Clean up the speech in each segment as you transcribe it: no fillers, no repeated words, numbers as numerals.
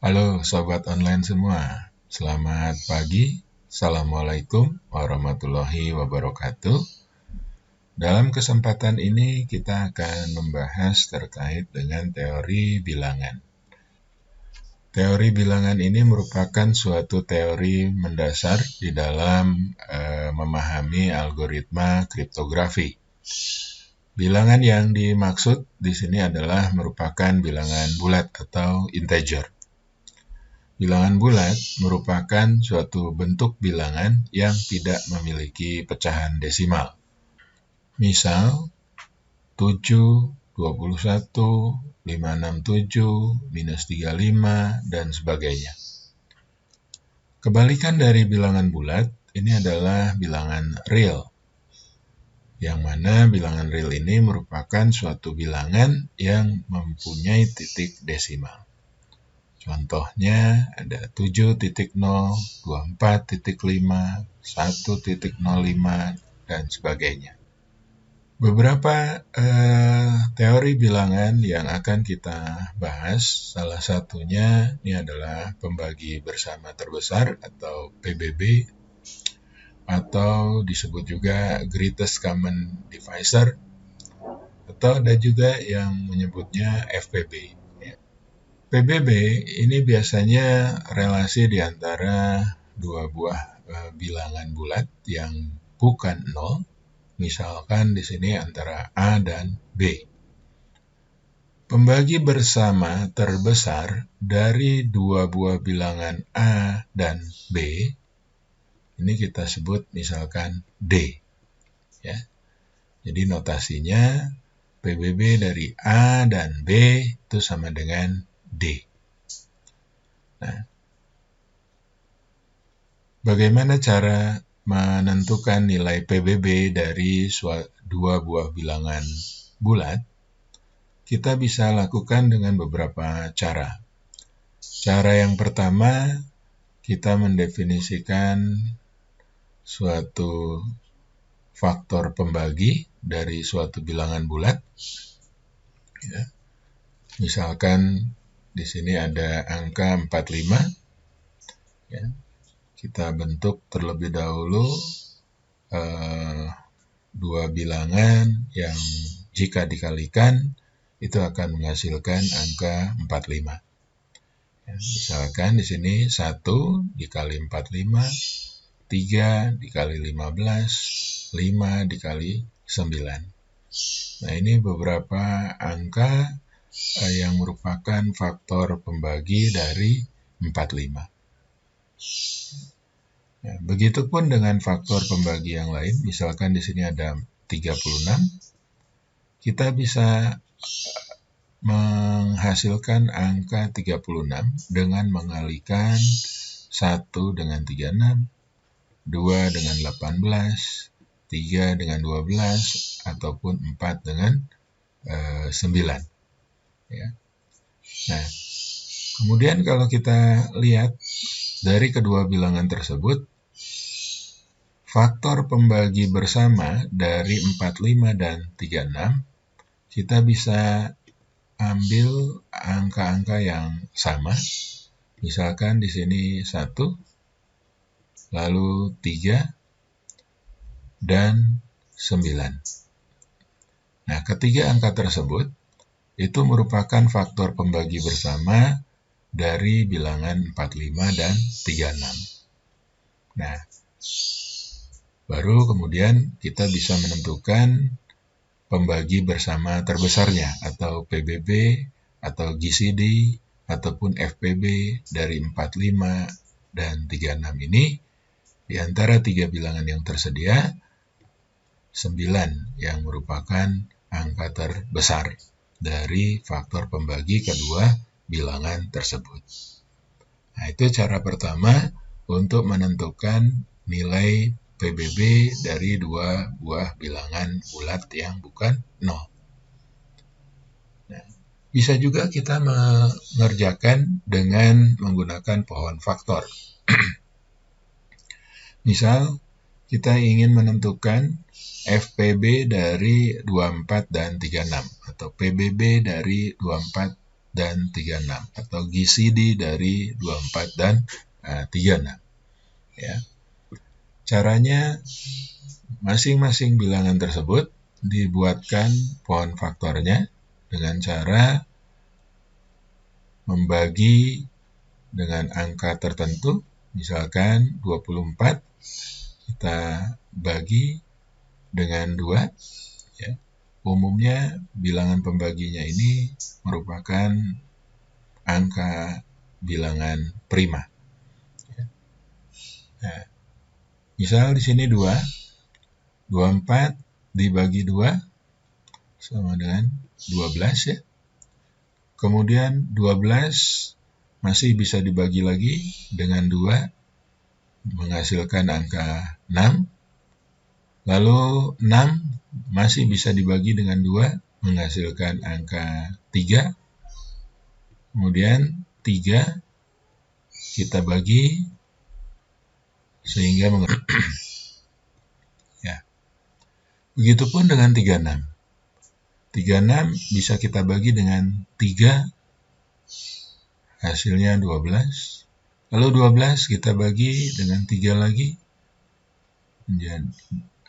Halo sobat online semua, selamat pagi. Assalamualaikum warahmatullahi wabarakatuh. Dalam kesempatan ini kita akan membahas terkait dengan teori bilangan. Teori bilangan ini merupakan suatu teori mendasar di dalam memahami algoritma kriptografi. Bilangan yang dimaksud di sini adalah merupakan bilangan bulat atau integer. Bilangan bulat merupakan suatu bentuk bilangan yang tidak memiliki pecahan desimal. Misal 7, 21, 567, minus 35, dan sebagainya. Kebalikan dari bilangan bulat, ini adalah bilangan real. Yang mana bilangan real ini merupakan suatu bilangan yang mempunyai titik desimal. Contohnya ada 7.0, 24.5, 1.05, dan sebagainya. Beberapa teori bilangan yang akan kita bahas, salah satunya ini adalah pembagi bersama terbesar atau PBB, atau disebut juga Greatest Common Divisor, atau ada juga yang menyebutnya FPB. PBB ini biasanya relasi di antara dua buah bilangan bulat yang bukan 0, misalkan di sini antara A dan B. Pembagi bersama terbesar dari dua buah bilangan A dan B, ini kita sebut misalkan D. Ya. Jadi notasinya PBB dari A dan B itu sama dengan D. Nah, bagaimana cara menentukan nilai PBB dari dua buah bilangan bulat? Kita bisa lakukan dengan beberapa cara. Cara yang pertama, kita mendefinisikan suatu faktor pembagi dari suatu bilangan bulat. Ya. Misalkan di sini ada angka 45. Ya. Kita bentuk terlebih dahulu dua bilangan yang jika dikalikan itu akan menghasilkan angka 45. Ya, misalkan di sini 1 dikali 45, 3 dikali 15, 5 dikali 9. Nah, ini beberapa angka yang merupakan faktor pembagi dari 45. Nah, begitupun dengan faktor pembagi yang lain, misalkan di sini ada 36, kita bisa menghasilkan angka 36 dengan mengalikan 1 dengan 36, 2 dengan 18, 3 dengan 12, ataupun 4 dengan 9. Ya. Nah, kemudian kalau kita lihat dari kedua bilangan tersebut, faktor pembagi bersama dari 45 dan 36, kita bisa ambil angka-angka yang sama. Misalkan di sini 1, lalu 3, dan 9. Nah, ketiga angka tersebut itu merupakan faktor pembagi bersama dari bilangan 45 dan 36. Nah, baru kemudian kita bisa menentukan pembagi bersama terbesarnya atau PBB atau GCD ataupun FPB dari 45 dan 36 ini di antara tiga bilangan yang tersedia 9 yang merupakan angka terbesar dari faktor pembagi kedua bilangan tersebut. Nah, itu cara pertama untuk menentukan nilai PBB dari dua buah bilangan bulat yang bukan 0. Nah, bisa juga kita mengerjakan dengan menggunakan pohon faktor. Misal, kita ingin menentukan FPB dari 24 dan 36 atau PBB dari 24 dan 36 atau GCD dari 24 dan 36. Ya. Caranya masing-masing bilangan tersebut dibuatkan pohon faktornya dengan cara membagi dengan angka tertentu, misalkan 24 kita bagi dengan 2, ya. Umumnya bilangan pembaginya ini merupakan angka bilangan prima. Nah, misal di sini 2, 24 dibagi 2 sama dengan 12 ya. Kemudian 12 masih bisa dibagi lagi dengan 2 menghasilkan angka 6. Lalu 6 masih bisa dibagi dengan 2 menghasilkan angka 3. Kemudian 3 kita bagi sehingga ya. Begitupun dengan 36. 36 bisa kita bagi dengan 3, hasilnya 12. Lalu 12 kita bagi dengan 3 lagi, menjadi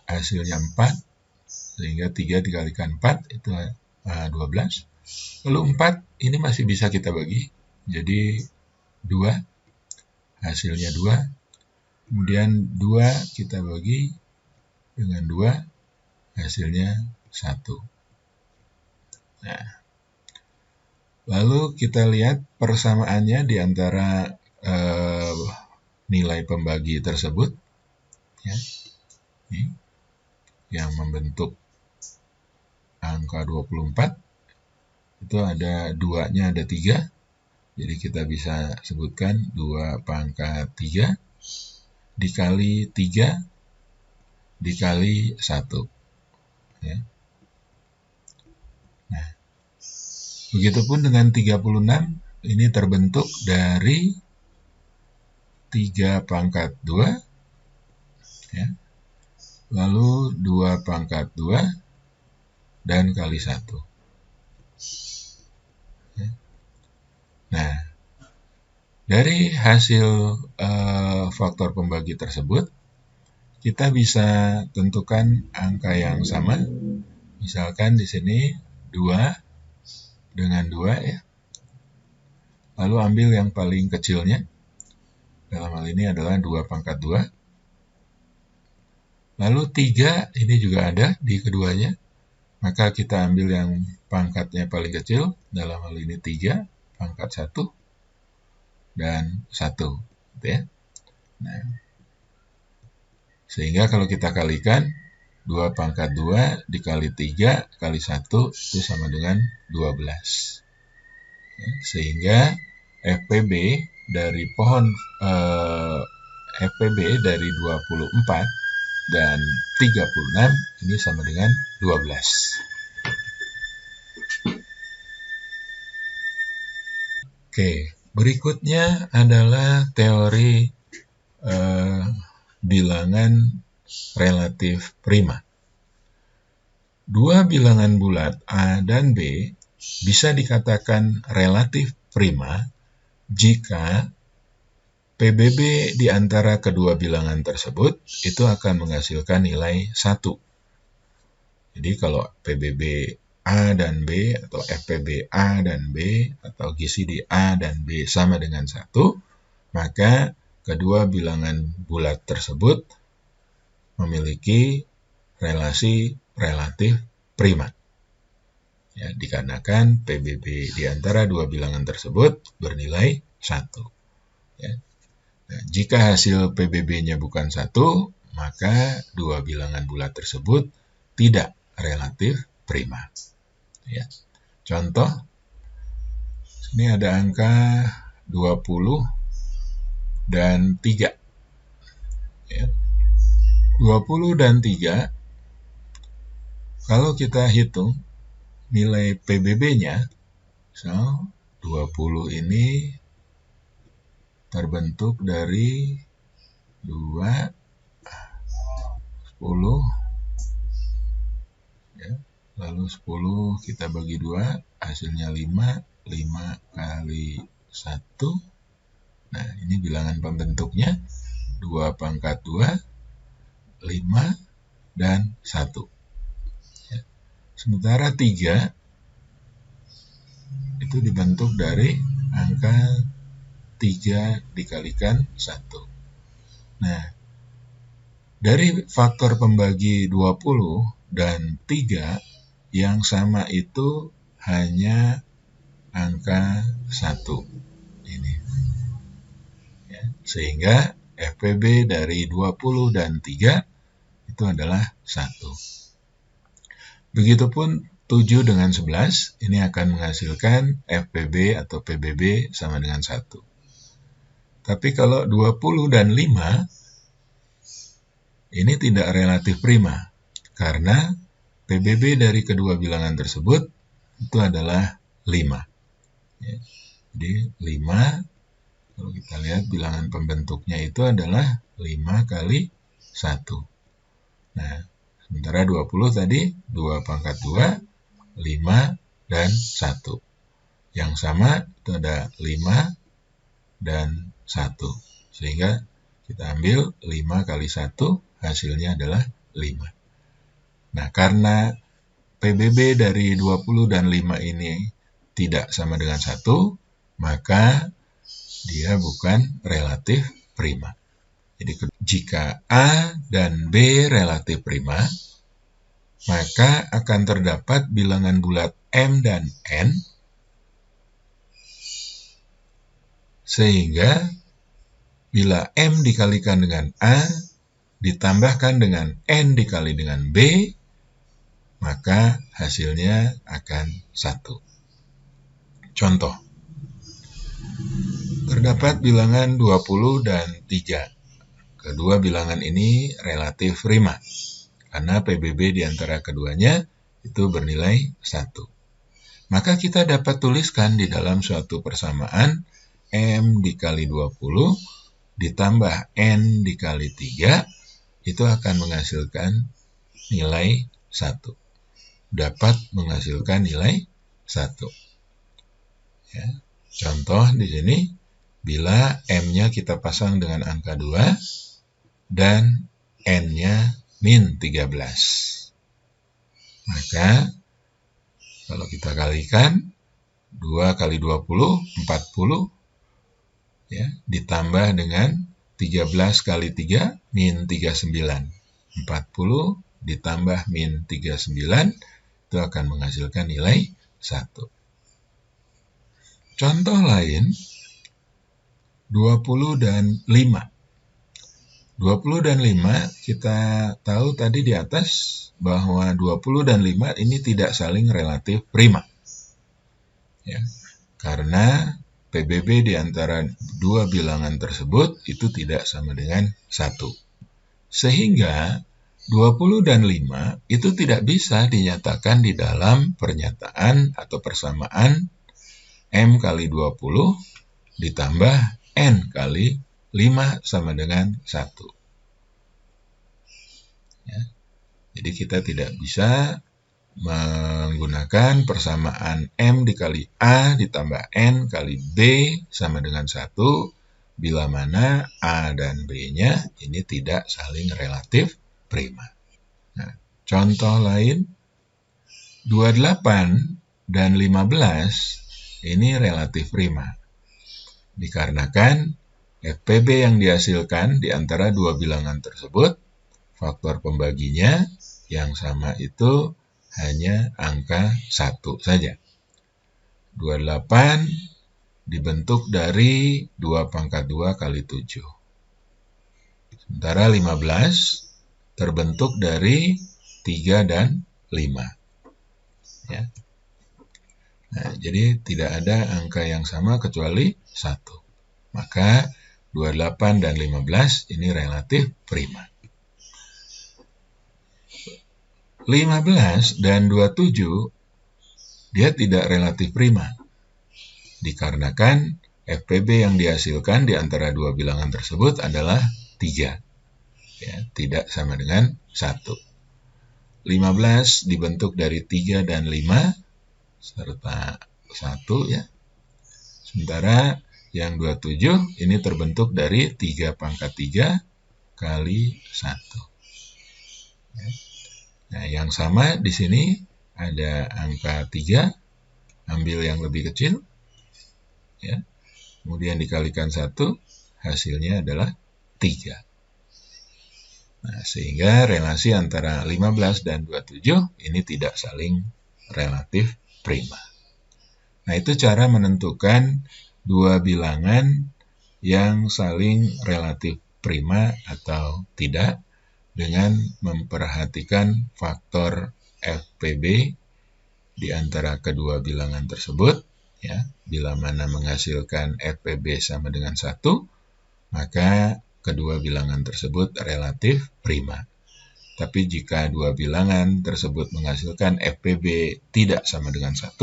hasilnya 4, sehingga 3 dikalikan 4 itu 12. Lalu 4 ini masih bisa kita bagi, jadi 2, hasilnya 2. Kemudian 2 kita bagi dengan 2, hasilnya 1. Nah, lalu kita lihat persamaannya di antara nilai pembagi tersebut, ya. Ini yang membentuk angka 24 itu ada 2-nya ada 3, jadi kita bisa sebutkan 2 pangkat 3 dikali 3 dikali 1, ya. Nah, begitupun dengan 36, ini terbentuk dari 3 pangkat 2, ya. Lalu 2 pangkat 2 dan kali 1. Ya. Nah, dari hasil faktor pembagi tersebut, kita bisa tentukan angka yang sama. Misalkan di sini 2 dengan 2 ya. Lalu ambil yang paling kecilnya. Dalam hal ini adalah 2 pangkat 2. Lalu 3 ini juga ada di keduanya. Maka kita ambil yang pangkatnya paling kecil. Dalam hal ini 3 pangkat 1 dan 1. Gitu ya. Nah, sehingga kalau kita kalikan 2 pangkat 2 dikali 3 kali 1 itu sama dengan 12. Ya, sehingga FPB dari pohon FPB dari 24 dan 36 ini sama dengan 12. Oke, berikutnya adalah teori bilangan relatif prima. Dua bilangan bulat A dan B bisa dikatakan relatif prima jika PBB di antara kedua bilangan tersebut itu akan menghasilkan nilai 1. Jadi kalau PBB A dan B atau FPB A dan B atau GCD A dan B sama dengan 1, maka kedua bilangan bulat tersebut memiliki relasi relatif prima. Ya, dikarenakan PBB di antara dua bilangan tersebut bernilai 1. Ya. Nah, jika hasil PBB-nya bukan 1, maka dua bilangan bulat tersebut tidak relatif prima. Ya. Contoh, ini ada angka 20 dan 3. Ya. 20 dan 3, kalau kita hitung nilai PBB-nya, so 20 ini terbentuk dari 2, 10, ya. Lalu 10 kita bagi 2, hasilnya 5, 5 kali 1. Nah, ini bilangan pembentuknya 2 pangkat 2, 5, dan 1. Ya. Sementara 3 itu dibentuk dari angka 3 dikalikan 1. Nah, dari faktor pembagi 20 dan 3 yang sama itu hanya angka 1. Ini. Ya, sehingga FPB dari 20 dan 3 itu adalah 1. Begitupun 7 dengan 11, ini akan menghasilkan FPB atau PBB sama dengan 1. Tapi kalau 20 dan 5, ini tidak relatif prima, karena PBB dari kedua bilangan tersebut itu adalah 5. Ya, jadi 5, kalau kita lihat bilangan pembentuknya itu adalah 5 kali 1. Nah, sementara 20 tadi 2 pangkat 2, 5, dan 1. Yang sama itu ada 5 dan 1. Sehingga kita ambil 5 kali 1, hasilnya adalah 5. Nah, karena PBB dari 20 dan 5 ini tidak sama dengan 1, maka dia bukan relatif prima. Jadi jika A dan B relatif prima, maka akan terdapat bilangan bulat M dan N, sehingga bila M dikalikan dengan A ditambahkan dengan N dikali dengan B, maka hasilnya akan 1. Contoh, terdapat bilangan 20 dan 3. Kedua bilangan ini relatif prima, karena PBB di antara keduanya itu bernilai 1. Maka kita dapat tuliskan di dalam suatu persamaan M dikali 20 ditambah N dikali 3, itu akan menghasilkan nilai 1. Dapat menghasilkan nilai 1. Ya. Contoh di sini, bila M-nya kita pasang dengan angka 2 dan N-nya min 13. Maka kalau kita kalikan 2 kali 20, 40, ya, ditambah dengan 13 kali 3, min 39. 40 ditambah min 39, itu akan menghasilkan nilai 1. Contoh lain, 20 dan 5. 20 dan 5, kita tahu tadi di atas bahwa 20 dan 5 ini tidak saling relatif prima. Ya, karena PBB di antara dua bilangan tersebut itu tidak sama dengan 1. Sehingga 20 dan 5 itu tidak bisa dinyatakan di dalam pernyataan atau persamaan M kali 20 ditambah N kali 5 sama dengan 1. Ya. Jadi kita tidak bisa menggunakan persamaan M dikali A ditambah N kali B sama dengan 1 bila mana A dan B-nya ini tidak saling relatif prima. Nah, contoh lain, 28 dan 15 ini relatif prima. Dikarenakan FPB yang dihasilkan di antara dua bilangan tersebut, faktor pembaginya yang sama itu hanya angka 1 saja. 28 dibentuk dari 2 pangkat 2 kali 7. Sementara 15 terbentuk dari 3 dan 5. Ya. Nah, jadi tidak ada angka yang sama kecuali 1. Maka 28 dan 15 ini relatif prima. 15 dan 27 dia tidak relatif prima. Dikarenakan FPB yang dihasilkan di antara dua bilangan tersebut adalah 3. Ya, tidak sama dengan 1. 15 dibentuk dari 3 dan 5 serta 1 ya. Sementara yang 27 ini terbentuk dari 3 pangkat 3 kali 1. Nah, yang sama di sini ada angka 3, ambil yang lebih kecil, ya. Kemudian dikalikan 1, hasilnya adalah 3. Nah, sehingga relasi antara 15 dan 27 ini tidak saling relatif prima. Nah, itu cara menentukan dua bilangan yang saling relatif prima atau tidak dengan memperhatikan faktor FPB di antara kedua bilangan tersebut. Ya, bila mana menghasilkan FPB sama dengan 1, maka kedua bilangan tersebut relatif prima. Tapi jika dua bilangan tersebut menghasilkan FPB tidak sama dengan 1,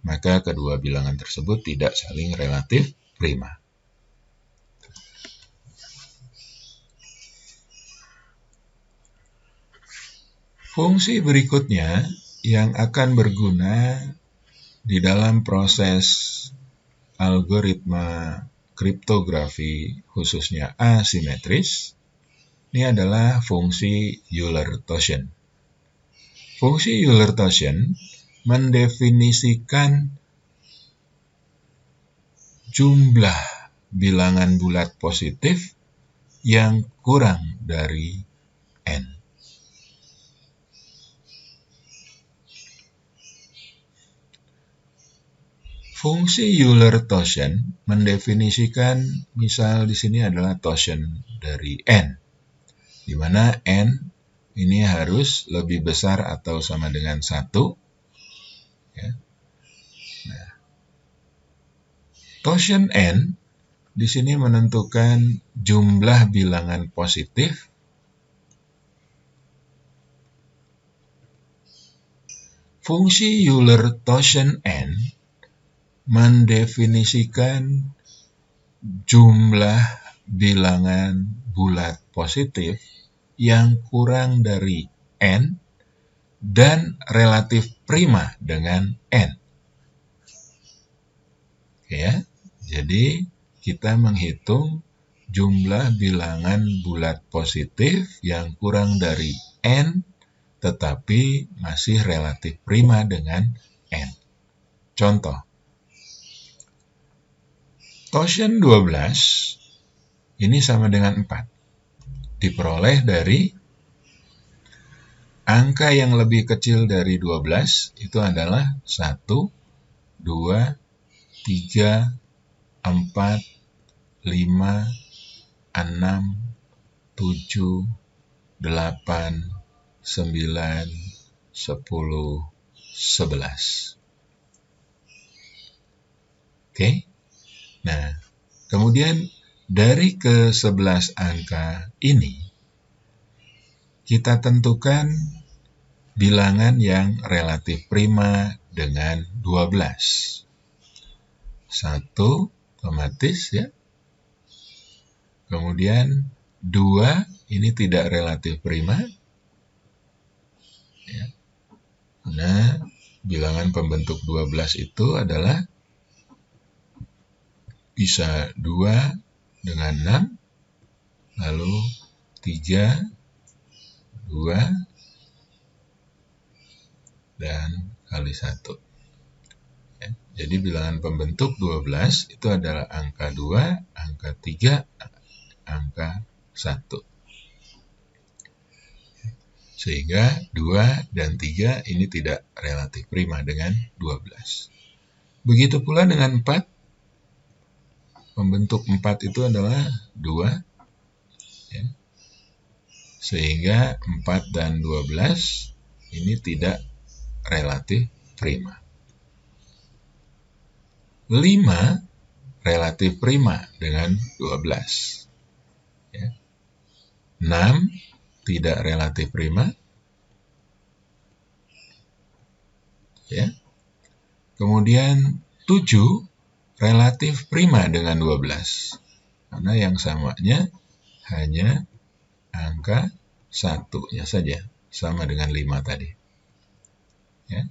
maka kedua bilangan tersebut tidak saling relatif prima. Fungsi berikutnya yang akan berguna di dalam proses algoritma kriptografi khususnya asimetris, ini adalah fungsi Euler-Thosian. Fungsi Euler-Thosian mendefinisikan jumlah bilangan bulat positif yang kurang dari n. Fungsi Euler-Thosian mendefinisikan, misal di sini adalah Thosian dari n, di mana n ini harus lebih besar atau sama dengan 1. Ya. Nah, Thosian n di sini menentukan jumlah bilangan positif fungsi Euler-Thosian n mendefinisikan jumlah bilangan bulat positif yang kurang dari n dan relatif prima dengan n. Oke ya, jadi kita menghitung jumlah bilangan bulat positif yang kurang dari n tetapi masih relatif prima dengan n. Contoh, Thosian 12 ini sama dengan 4. Diperoleh dari angka yang lebih kecil dari 12 itu adalah 1, 2, 3, 4, 5, 6, 7, 8, 9, 10, 11. Oke. Nah, kemudian dari ke-11 angka ini, kita tentukan bilangan yang relatif prima dengan 12. 1 otomatis ya. Kemudian 2 ini tidak relatif prima. Ya. Nah, bilangan pembentuk 12 itu adalah bisa 2 dengan 6, lalu 3, 2, dan kali 1. Ya, jadi bilangan pembentuk 12 itu adalah angka 2, angka 3, angka 1. Sehingga 2 dan 3 ini tidak relatif prima dengan 12. Begitu pula dengan 4. Pembentuk 4 itu adalah 2. Ya. Sehingga 4 dan 12 ini tidak relatif prima. 5 relatif prima dengan 12. Ya. 6 tidak relatif prima. Ya. Kemudian 7 relatif prima dengan 12. Karena yang samanya hanya angka 1-nya saja, sama dengan 5 tadi. Ya.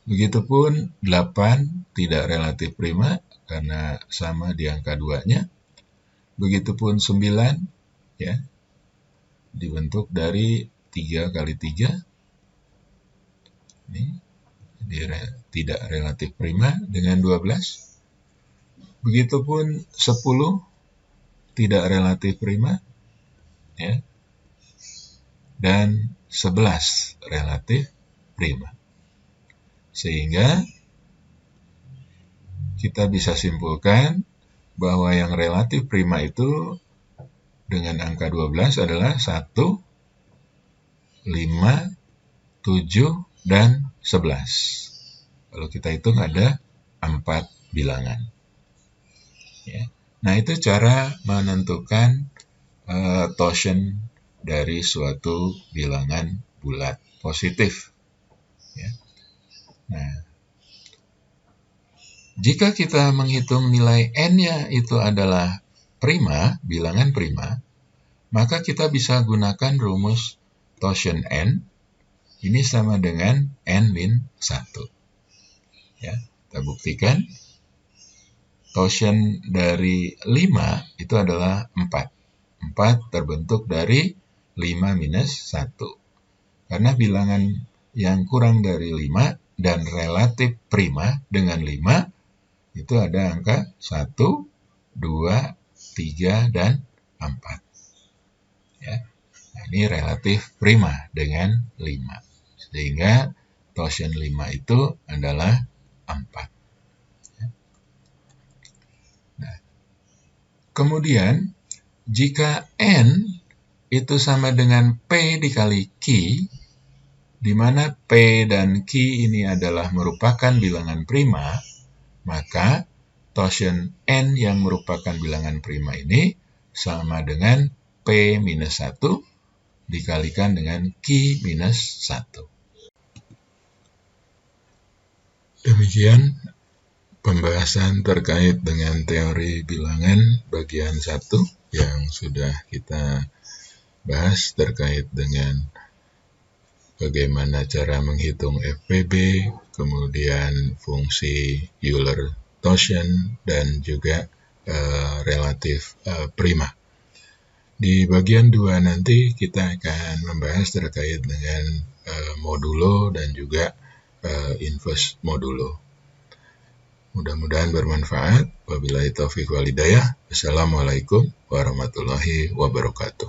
Begitupun 8 tidak relatif prima karena sama di angka 2-nya. Begitupun 9, ya, dibentuk dari 3 kali 3. Ini tidak relatif prima dengan 12. Begitupun 10 tidak relatif prima, ya, dan 11 relatif prima. Sehingga kita bisa simpulkan bahwa yang relatif prima itu dengan angka 12 adalah 1, 5, 7, dan 11. Kalau kita hitung ada 4 bilangan. Ya. Nah, itu cara menentukan totient dari suatu bilangan bulat positif. Ya. Nah, jika kita menghitung nilai n-nya itu adalah prima, bilangan prima, maka kita bisa gunakan rumus totient n. Ini sama dengan n-1. Ya, kita buktikan. Totient dari 5 itu adalah 4. 4 terbentuk dari 5 minus 1. Karena bilangan yang kurang dari 5 dan relatif prima dengan 5, itu ada angka 1, 2, 3, dan 4. Ya. Nah, ini relatif prima dengan 5. Sehingga totient 5 itu adalah 4. Kemudian, jika n itu sama dengan P dikali Q, di mana P dan Q ini adalah merupakan bilangan prima, maka totient n yang merupakan bilangan prima ini sama dengan P minus 1 dikalikan dengan Q minus 1. Demikian pembahasan terkait dengan teori bilangan bagian 1 yang sudah kita bahas terkait dengan bagaimana cara menghitung FPB, kemudian fungsi Euler totient, dan juga relatif prima. Di bagian 2 nanti kita akan membahas terkait dengan modulo dan juga inverse modulo. Mudah-mudahan bermanfaat. Wabillahi taufiq wal hidayah. Wassalamualaikum warahmatullahi wabarakatuh.